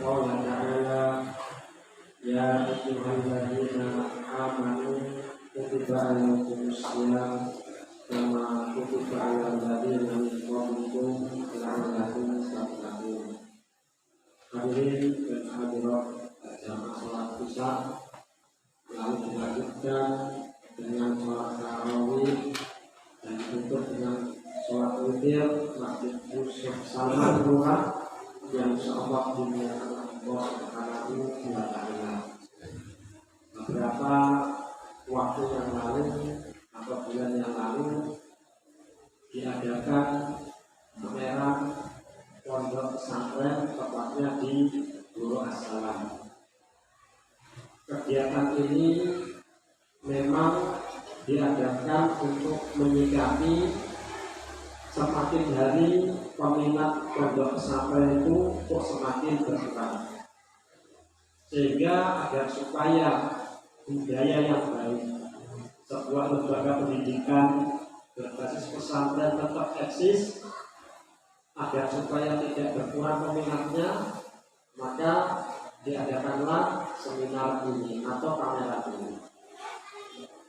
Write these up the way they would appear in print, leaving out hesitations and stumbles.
qawla ta'ala ya ayyuhalladzina amanu kutiba alaykumus syiyam kama kutiba alal ladzina min qablikum la'allakum tattaqun. Hadirin dan hadirat jamaah salat isya, lalu dilanjutkan dengan salat tarawih dan ditutup dengan salat witir Masjid Yusuf Salman Ruha yang insyaallah dimuliakan Allah Subhanahu wa taala. Beberapa waktu yang lalu atau bulan yang lalu diadakan pameran pondok pesantren tepatnya di Guru As-Salam. Kegiatan ini memang diadakan untuk menyikapi semakin hari peminat pondok pesantren itu kok semakin berkurang, sehingga agar supaya budaya yang baik, sebuah lembaga pendidikan berbasis pesantren tetap eksis, agar supaya tidak berkurang peminatnya, maka diadakanlah seminar ini atau pameran ini.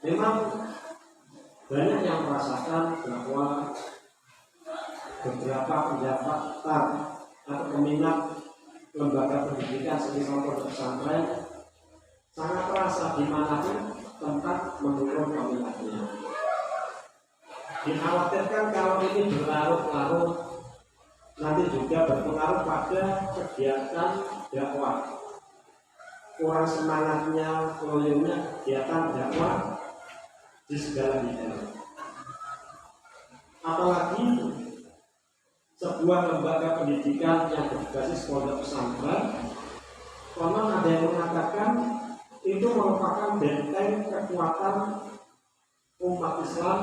Memang banyak yang merasakan bahwa beberapa pendapatan atau peminat lembaga pendidikan semisal pondok pesantren sangat terasa dimanapun tempat menurun peminatnya. Dikhawatirkan kalau ini berlarut-larut nanti juga berpengaruh pada kegiatan dakwah. Kurang semangatnya, loyalnya kegiatan dakwah di segala bidang. Apalagi sebuah lembaga pendidikan yang berbasis pondok pesantren, konon ada yang mengatakan itu merupakan benteng kekuatan umat Islam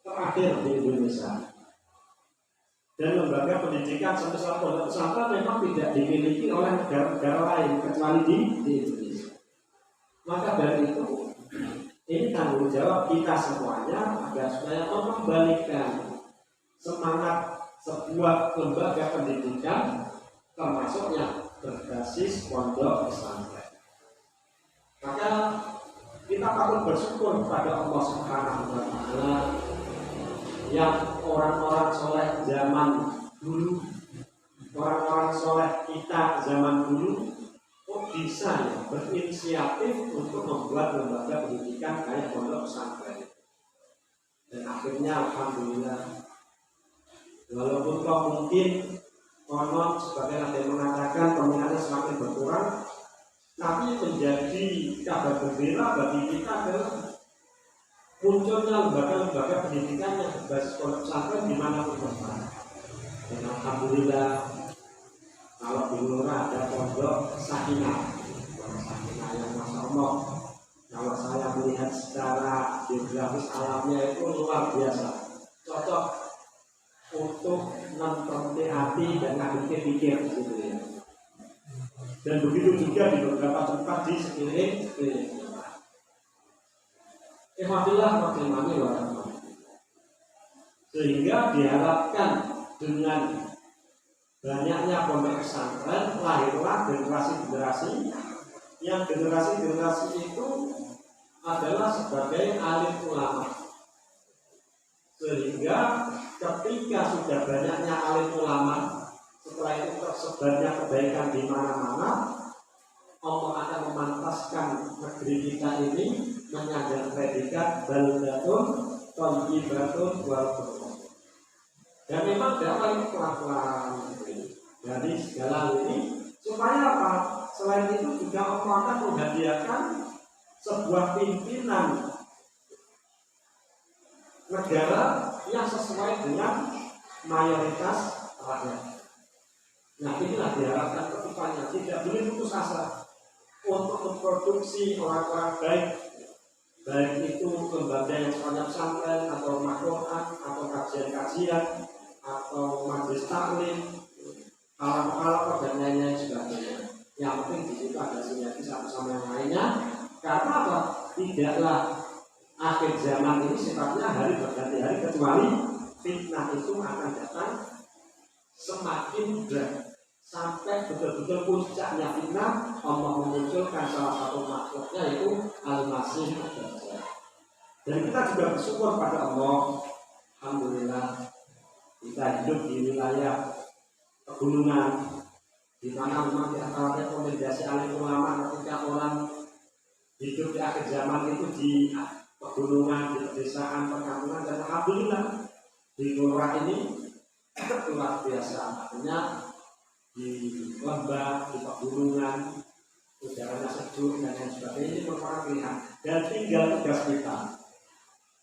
terakhir di Indonesia. Dan lembaga pendidikan semisal pondok pesantren memang tidak dimiliki oleh negara-negara lain kecuali di Indonesia. Maka dari itu, ini tanggung jawab kita semuanya agar supaya mengembalikan semangat sebuah lembaga pendidikan termasuk yang berbasis pondok pesantren. Maka kita patut bersyukur kepada Allah Subhanahu wa taala yang orang-orang soleh zaman dulu, orang-orang soleh kita zaman dulu kok bisa ya berinisiatif untuk membuat lembaga pendidikan kayak pondok pesantren. Dan akhirnya alhamdulillah, walaupun kok mungkin konon sebagian ada yang mengatakan peminatnya semakin berkurang, tapi menjadi kabar gembira bagi kita adalah munculnya lembaga-lembaga pendidikan yang berbasis pondok pesantren di mana pun tempat. Dan alhamdulillah, kalau di Lurah ada pondok Sakinah, yang masya Allah, kalau saya melihat secara geografis alamnya itu luar biasa, cocok untuk menentukan hati dan ngademin pikir gitu ya. Dan begitu juga di beberapa tempat di sekeliling. Alhamdulillah maklimani warahmatullahi. Sehingga diharapkan dengan banyaknya pondok pesantren lahirlah generasi-generasi yang generasi-generasi itu adalah sebagai alim ulama. Sehingga ketika sudah banyaknya alim ulama, setelah itu tersebarnya kebaikan di mana-mana, Allah akan memantaskan negeri kita ini menyandang predikat baldatun thayyibatun wa barakatuh. Dan memang dakwah ini pelan-pelan dari segala ini supaya apa? Selain itu juga Allah akan menghadiahkan sebuah pimpinan negara yang sesuai dengan mayoritas rakyat. Nah, inilah diharapkan kedepannya tidak boleh putus asa untuk memproduksi orang-orang baik itu lembaga yang sifatnya pesantren atau makroan atau kajian-kajian atau majelis taklim, halaqah dan lain-lain sebagainya. Yang penting di situ ada sinergi satu sama yang lainnya. Karena apa? Tidaklah akhir zaman ini sifatnya hari berganti hari, kecuali fitnah itu akan datang semakin berat, sampai betul-betul puncaknya fitnah, Allah memunculkan salah satu makhluknya yaitu Al-Masih Ad-Dajjal. Dan kita juga bersyukur pada Allah, alhamdulillah kita hidup di wilayah pegunungan, di mana memang di antara rekomendasi alim ulama ketika orang hidup di akhir zaman itu di pegunungan, di pedesaan, perkampungan, dan alhamdulillah di Goa ini luar biasa. Artinya di lembah, di pegunungan, udaranya sejuk dan lain sebagainya, ini merupakan pilihan. Dan tinggal tugas kita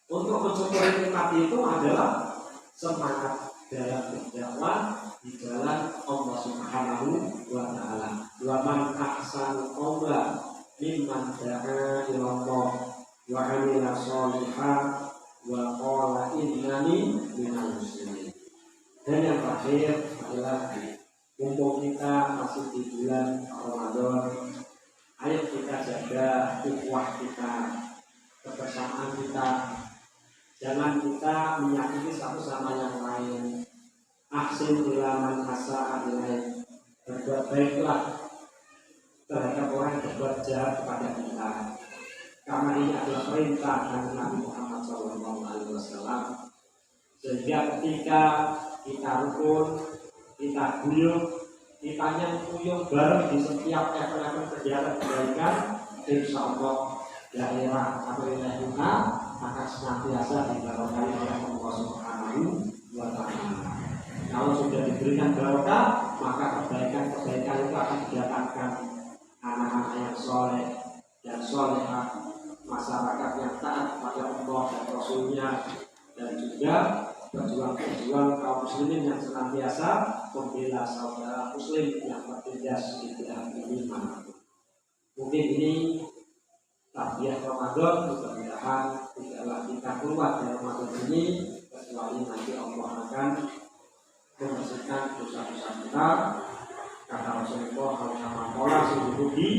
untuk mensyukuri nikmat itu adalah semangat dalam berdakwah di jalan Allah Subhanahu wa Ta'ala. Wa man ahsanu qawlan mimman da'a ila Allah wa 'amila shalihan wa qala innani minal muslimin. Dan yang terakhir adalah mumpung kita masih di bulan Ramadan, ayo kita jaga ukhuwah kita, kebersamaan kita. Jangan kita menyakiti satu sama yang lain. Ahsin ila man asa'a ilaik. Berbuat baiklah terhadap orang yang berbuat jahat kepada kita. Karena ini adalah perintah dari Nabi Muhammad SAW. Sehingga ketika kita rukun, kita guyup, kita nyengkuyung bareng di setiap event-event kegiatan kebaikan, insya Allah daerah atau wilayah kita akan senantiasa diberkahi oleh Allah Subhanahu wa Ta'ala. Kalau sudah diberikan barokah, maka kebaikan-kebaikan itu akan didatangkan anak-anak yang soleh dan solehah, masyarakat yang taat kepada Allah dan Rasulnya, dan juga berjuang kaum muslimin yang senantiasa membela saudara muslim yang bertindas di bidang ini manapun. Mungkin ini takbir Ramadan, mudah-mudahan tidaklah kita keluar dari Ramadan ini kecuali nanti Allah akan membersihkan dosa-dosa kita. Kata Rasulullah SAW, sesungguhnya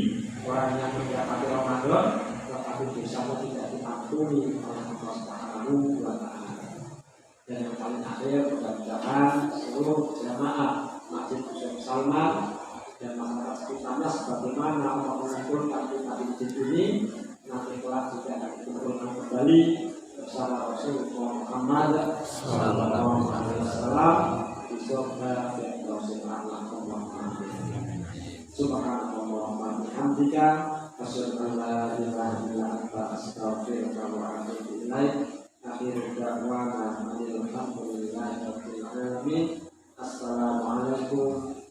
orang yang mendapati Ramadan tetapi dosanya tidak diampuni oleh Allah Subhanahu wa Ta'ala. Dan yang paling akhir, mudah-mudahan seluruh jamaah Masjid Hussein Salman dan masyarakat sekitarnya sebagaimana Allah mengumpulkan kita di masjid ini, nanti kelak juga akan dikumpulkan kembali bersama Rasulullah Muhammad sallallahu alaihi wasallam di surga Firdaus a'la. Subhanallah wa bihamdika, asyhadu an la ilaha illa anta, astaghfiruka wa atubu ilaik. Akhir da'wana alhamdulillahi rabbil alamin. Assalamualaikum